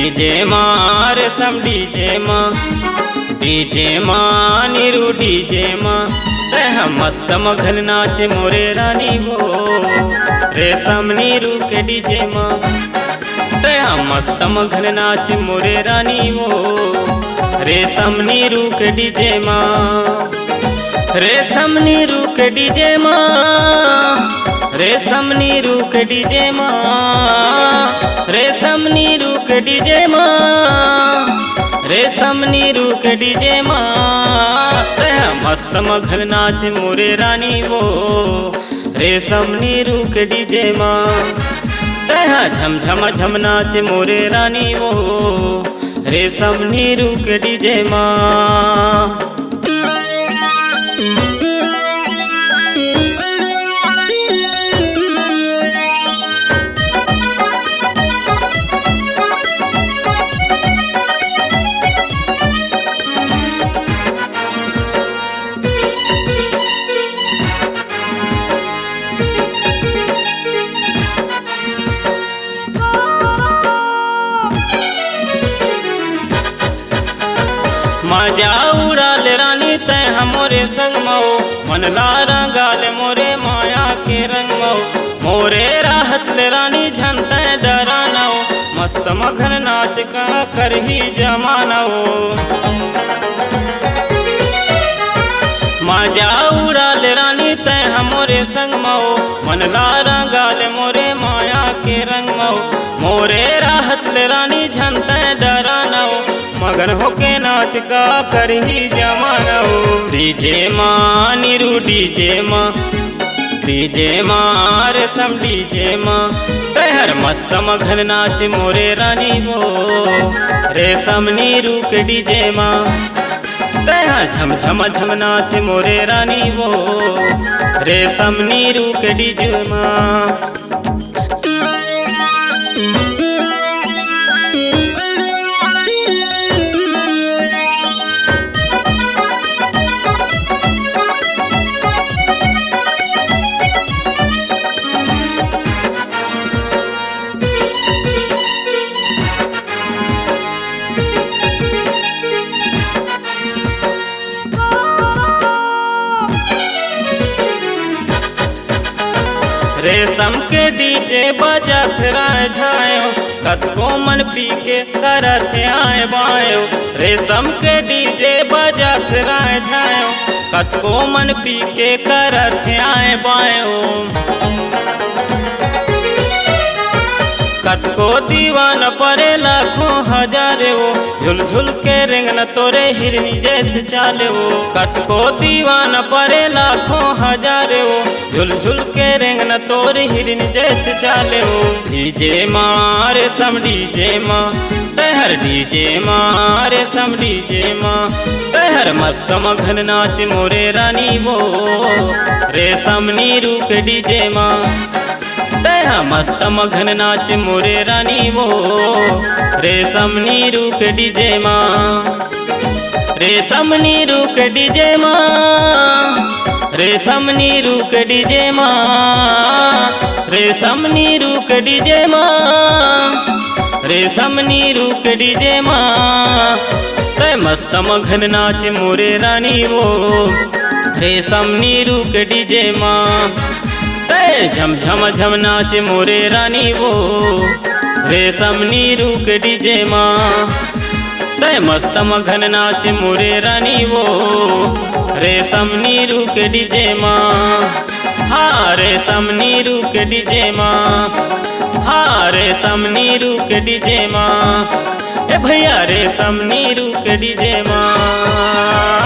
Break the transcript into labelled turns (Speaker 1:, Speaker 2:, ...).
Speaker 1: DJ मां रेशम DJ मां नीरू डीजे मां तह मस्त मगन नाचे मोरे रानी वो रेशम नीरू के डीजे मां तह मस्त मगन नाचे मोरे रानी वो रेशम नीरू के डीजे मां रेशम नीरू के डीजे मां रेशम नीरू के डीजे मां रेशम नीरू के डीजे मां रेशम नीरू के डीजे मां तह मस्त मगन नाच मोरे रानी वो रेशम नीरू के डीजे मां तह झम झम झम नाच मोरे रानी वो रेशम नीरू के डीजे मां। मजा उड़ाल रानी तय मोरे संग मऊ मन लारा गाल मोरे माया के रंग मऊ मोरे राहत ले रानी झन तय डरानाओ मस्त मगन नाच का कर ही जमानाओ मजा उड़ाल रानी तय मोरे संग मऊ मन लारा गाल मोरे माया के रंग मऊ मोरे राहत ले रानी झन तय डरानाओ मगन होके नाच का कर ही जमानाओ डीजे मां नीरू डीजे मां रेशम डीजे मां तहर मस्त मगन नाच मोरे रानी वो रेशम नीरू के डीजे मां तह झम झम झम नाच मोरे रानी वो रेशम नीरू के डीजे मां। रेशम के डीजे बजा फिराए झायो कतको मन पी के करत आए बायो रेशम के डीजे बजा फिराए झायो कतको मन पी के करत आए बायो कतको दीवान परे लाखों हजारे वो झुल झुल के रिंगन तोरे हिरनी जैसे चाले वो कतको दीवान परे लाखों हजारे वो झुल झुल के रिंगन तोरे हिरनी जैसे चाले वो डीजे मां रेशम डीजे मां तहर डीजे मां रेशम डीजे मां तहर मस्त मगन नाच मोरे रानी वो रेशम नीरू के डीजे मां तह मस्त मगन नाच मोरे रानी वो रेशम नीरू के डीजे मां रेशम नीरू के डीजे मां रेशम नीरू के डीजे मां रेशम नीरू के डीजे मां रेशम नीरू के डीजे मां तय मस्त मगन नाच मोरे रानी वो रेशम नीरू के डीजे मां तय झम झम झम नाच मोरे रानी वो रेशम नीरू के डीजे मां तय मस्त मगन नाच मोरे रानी वो रेशम नीरू के डीजे मां हाँ रेशम नीरू के डीजे मां हाँ रेशम नीरू के डीजे मां ए भैया रेशम नीरू के डीजे मां।